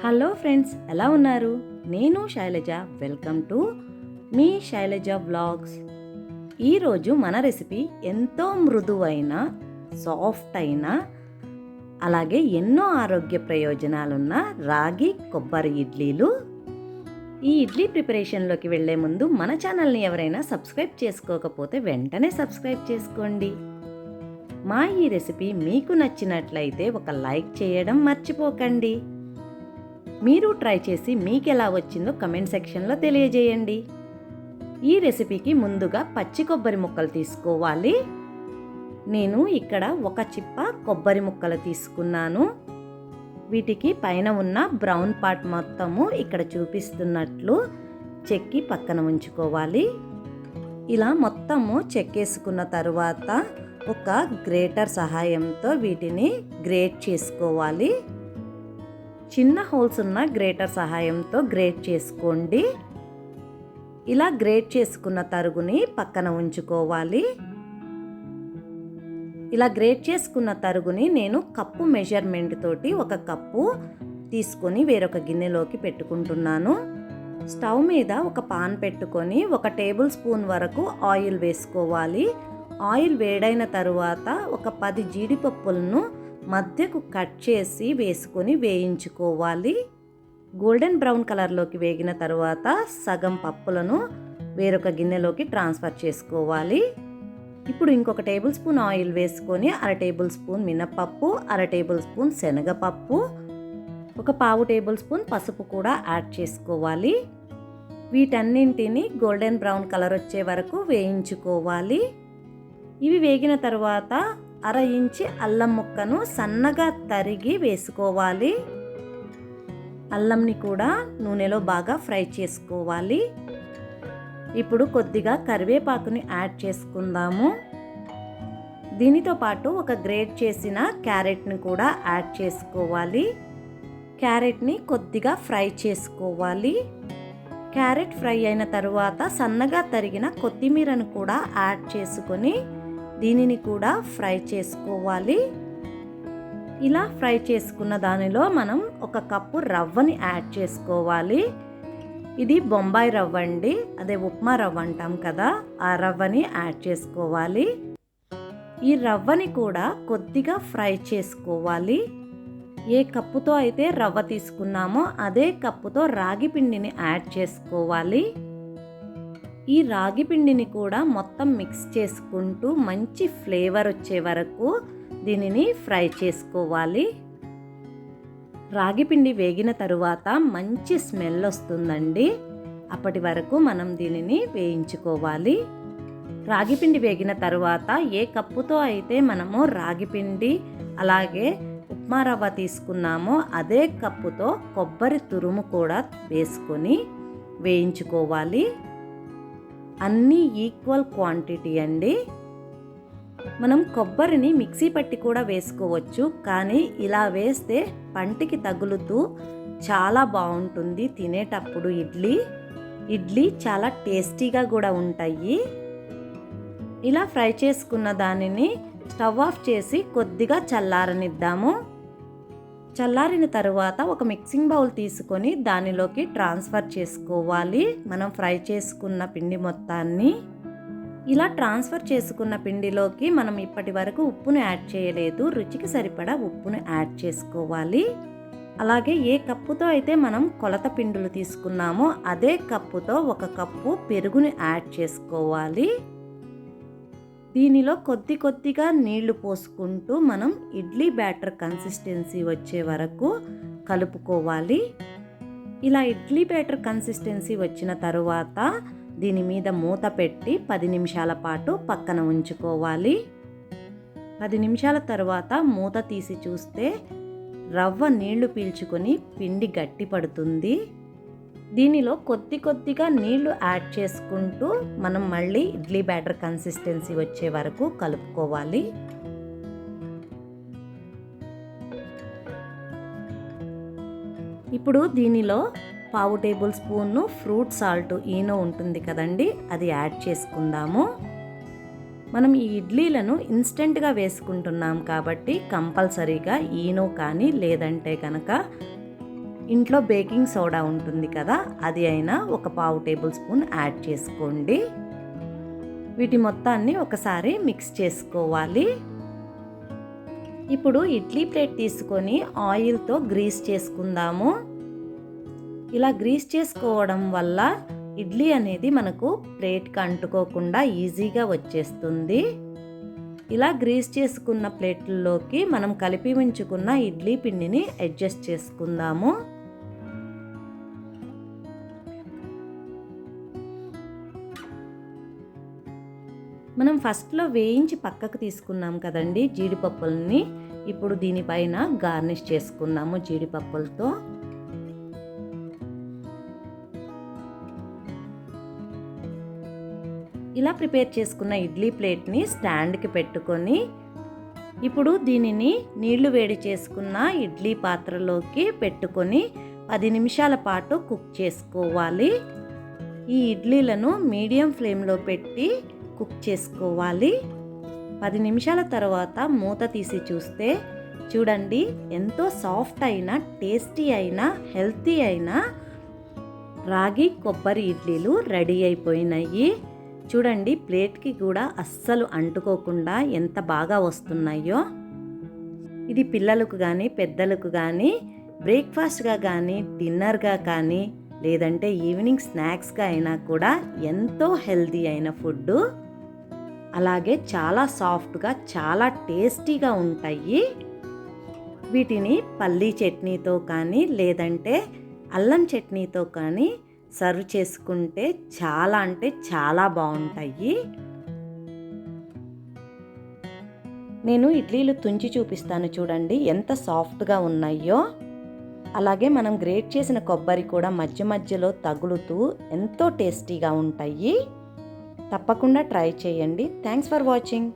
Hello friends, ఎలా ఉన్నారు? నేను శైలజ. వెల్కమ్ టు మీ శైలజ వ్లాగ్స్. ఈరోజు మన రెసిపీ ఎంతో మృదువైన, సాఫ్ట్ అయిన, అలాగే ఎన్నో ఆరోగ్య ప్రయోజనాలున్న రాగి కొబ్బరి ఇడ్లీలు. ఈ ఇడ్లీ ప్రిపరేషన్లోకి వెళ్ళే ముందు మన ఛానల్ని ఎవరైనా సబ్స్క్రైబ్ చేసుకోకపోతే వెంటనే సబ్స్క్రైబ్ చేసుకోండి. మా ఈ రెసిపీ మీకు నచ్చినట్లయితే ఒక లైక్ చేయడం మర్చిపోకండి. మీరు ట్రై చేసి మీకు ఎలా వచ్చిందో కమెంట్ సెక్షన్లో తెలియజేయండి. ఈ రెసిపీకి ముందుగా పచ్చి కొబ్బరి ముక్కలు తీసుకోవాలి. నేను ఇక్కడ ఒక చిప్ప కొబ్బరి ముక్కలు తీసుకున్నాను. వీటికి పైన ఉన్న బ్రౌన్ పార్ట్ మొత్తము ఇక్కడ చూపిస్తున్నట్లు చెక్కి పక్కన ఉంచుకోవాలి. ఇలా మొత్తము చెక్కేసుకున్న తరువాత ఒక గ్రేటర్ సహాయంతో వీటిని గ్రేట్ చేసుకోవాలి. చిన్న హోల్స్ ఉన్న గ్రేటర్ సహాయంతో గ్రేట్ చేసుకోండి. ఇలా గ్రేట్ చేసుకున్న తరుగుని పక్కన ఉంచుకోవాలి. ఇలా గ్రేట్ చేసుకున్న తరుగుని నేను కప్పు మెజర్మెంట్ తోటి ఒక కప్పు తీసుకొని వేరొక గిన్నెలోకి పెట్టుకుంటున్నాను. స్టవ్ మీద ఒక పాన్ పెట్టుకొని 1 టేబుల్ స్పూన్ వరకు ఆయిల్ వేసుకోవాలి. ఆయిల్ వేడైన తరువాత ఒక 10 జీడిపప్పులను మధ్యకు కట్ చేసి వేసుకొని వేయించుకోవాలి. గోల్డెన్ బ్రౌన్ కలర్లోకి వేగిన తర్వాత సగం పప్పులను వేరొక గిన్నెలోకి ట్రాన్స్ఫర్ చేసుకోవాలి. ఇప్పుడు ఇంకొక టేబుల్ స్పూన్ ఆయిల్ వేసుకొని 1/2 టేబుల్ స్పూన్ మినపప్పు, 1/2 టేబుల్ స్పూన్ శనగపప్పు, ఒక 1/2 టేబుల్ స్పూన్ పసుపు కూడా యాడ్ చేసుకోవాలి. వీటన్నింటిని గోల్డెన్ బ్రౌన్ కలర్ వచ్చే వరకు వేయించుకోవాలి. ఇవి వేగిన తర్వాత 1/2 ఇంచి అల్లం ముక్కను సన్నగా తరిగి వేసుకోవాలి. అల్లంని కూడా నూనెలో బాగా ఫ్రై చేసుకోవాలి. ఇప్పుడు కొద్దిగా కరివేపాకుని యాడ్ చేసుకుందాము. దీనితో పాటు ఒక గ్రేట్ చేసిన క్యారెట్ని కూడా యాడ్ చేసుకోవాలి. క్యారెట్ని కొద్దిగా ఫ్రై చేసుకోవాలి. క్యారెట్ ఫ్రై అయిన తర్వాత సన్నగా తరిగిన కొత్తిమీరను కూడా యాడ్ చేసుకొని దీనిని కూడా ఫ్రై చేసుకోవాలి. ఇలా ఫ్రై చేసుకున్న దానిలో మనం 1 కప్పు రవ్వని యాడ్ చేసుకోవాలి. ఇది బొంబాయి రవ్వ అండి, అదే ఉప్మా రవ్వ అంటాం కదా, ఆ రవ్వని యాడ్ చేసుకోవాలి. ఈ రవ్వని కూడా కొద్దిగా ఫ్రై చేసుకోవాలి. ఏ కప్పుతో అయితే రవ్వ తీసుకున్నామో అదే కప్పుతో రాగి పిండిని యాడ్ చేసుకోవాలి. ఈ రాగి పిండిని కూడా మొత్తం మిక్స్ చేసుకుంటూ మంచి ఫ్లేవర్ వచ్చే వరకు దీనిని ఫ్రై చేసుకోవాలి. రాగి పిండి వేగిన తరువాత మంచి స్మెల్ వస్తుందండి. అప్పటి వరకు మనం దీనిని వేయించుకోవాలి. రాగి పిండి వేగిన తరువాత ఏ కప్పుతో అయితే మనము రాగి పిండి అలాగే ఉప్మా రవ్వ తీసుకున్నామో అదే కప్పుతో కొబ్బరి తురుము కూడా వేసుకొని వేయించుకోవాలి. అన్నీ ఈక్వల్ క్వాంటిటీ అండి. మనం కొబ్బరిని మిక్సీ పట్టి కూడా వేసుకోవచ్చు, కానీ ఇలా వేస్తే పంటికి తగులుతూ చాలా బాగుంటుంది తినేటప్పుడు. ఇడ్లీ చాలా టేస్టీగా కూడా ఉంటాయి. ఇలా ఫ్రై చేసుకున్న దానిని స్టవ్ ఆఫ్ చేసి కొద్దిగా చల్లారనిద్దాము. చల్లారిన తరువాత ఒక మిక్సింగ్ బౌల్ తీసుకొని దానిలోకి ట్రాన్స్ఫర్ చేసుకోవాలి మనం ఫ్రై చేసుకున్న పిండి మొత్తాన్ని. ఇలా ట్రాన్స్ఫర్ చేసుకున్న పిండిలోకి మనం ఇప్పటి వరకు ఉప్పును యాడ్ చేయలేదు. రుచికి సరిపడా ఉప్పును యాడ్ చేసుకోవాలి. అలాగే ఏ కప్పుతో అయితే మనం కొలత పిండులు తీసుకున్నామో అదే కప్పుతో 1 కప్పు పెరుగుని యాడ్ చేసుకోవాలి. దీనిలో కొద్దిగా నీళ్లు పోసుకుంటూ మనం ఇడ్లీ బ్యాటర్ కన్సిస్టెన్సీ వచ్చే వరకు కలుపుకోవాలి. ఇలా ఇడ్లీ బ్యాటర్ కన్సిస్టెన్సీ వచ్చిన తరువాత దీని మీద మూత పెట్టి 10 నిమిషాల పాటు పక్కన ఉంచుకోవాలి. 10 నిమిషాల తర్వాత మూత తీసి చూస్తే రవ్వ నీళ్లు పీల్చుకొని పిండి గట్టి పడుతుంది. దీనిలో కొద్దిగా నీళ్లు యాడ్ చేసుకుంటూ మనం మళ్ళీ ఇడ్లీ బ్యాటర్ కన్సిస్టెన్సీ వచ్చే వరకు కలుపుకోవాలి. ఇప్పుడు దీనిలో 1/2 table spoon fruit salt Eno ఉంటుంది కదండి, అది యాడ్ చేసుకుందాము. మనం ఈ ఇడ్లీలను ఇన్స్టెంట్గా వేసుకుంటున్నాం కాబట్టి కంపల్సరీగా ఈనో కానీ లేదంటే కనుక ఇంట్లో బేకింగ్ సోడా ఉంటుంది కదా, అది అయినా ఒక పావు టేబుల్ స్పూన్ యాడ్ చేసుకోండి. వీటి మొత్తాన్ని ఒకసారి మిక్స్ చేసుకోవాలి. ఇప్పుడు ఇడ్లీ ప్లేట్ తీసుకొని ఆయిల్తో గ్రీస్ చేసుకుందాము. ఇలా గ్రీస్ చేసుకోవడం వల్ల ఇడ్లీ అనేది మనకు ప్లేట్కి అంటుకోకుండా ఈజీగా వచ్చేస్తుంది. ఇలా గ్రీస్ చేసుకున్న ప్లేట్లలోకి మనం కలిపి ఉంచుకున్న ఇడ్లీ పిండిని అడ్జస్ట్ చేసుకుందాము. మనం ఫస్ట్లో వేయించి పక్కకు తీసుకున్నాం కదండి జీడిపప్పుల్ని, ఇప్పుడు దీనిపైన గార్నిష్ చేసుకున్నాము జీడిపప్పులతో. ఇలా ప్రిపేర్ చేసుకున్న ఇడ్లీ ప్లేట్ని స్టాండ్కి పెట్టుకొని ఇప్పుడు దీనిని నీళ్లు వేడి చేసుకున్న ఇడ్లీ పాత్రలోకి పెట్టుకొని 10 నిమిషాల పాటు కుక్ చేసుకోవాలి. ఈ ఇడ్లీలను మీడియం ఫ్లేమ్లో పెట్టి కుక్ చేసుకోవాలి. 10 నిమిషాల తర్వాత మూత తీసి చూస్తే చూడండి, ఎంతో సాఫ్ట్ అయిన, టేస్టీ అయిన, హెల్తీ అయిన రాగి కొబ్బరి ఇడ్లీలు రెడీ అయిపోయినాయి. చూడండి, ప్లేట్కి కూడా అస్సలు అంటుకోకుండా ఎంత బాగా వస్తున్నాయో. ఇది పిల్లలకు కానీ పెద్దలకు కానీ బ్రేక్ఫాస్ట్గా కానీ డిన్నర్గా కానీ లేదంటే ఈవినింగ్ స్నాక్స్గా అయినా కూడా ఎంతో హెల్తీ అయిన ఫుడ్. అలాగే చాలా సాఫ్ట్గా, చాలా టేస్టీగా ఉంటాయి. వీటిని పల్లీ చట్నీతో కానీ లేదంటే అల్లం చట్నీతో కానీ సర్వ్ చేసుకుంటే చాలా అంటే చాలా బాగుంటాయి. నేను ఇడ్లీలు తుంచి చూపిస్తాను చూడండి, ఎంత సాఫ్ట్గా ఉన్నాయో. అలాగే మనం గ్రేట్ చేసిన కొబ్బరి కూడా మధ్య మధ్యలో తగులుతూ ఎంతో టేస్టీగా ఉంటాయి. తప్పకుండా ట్రై చేయండి. Thanks for watching.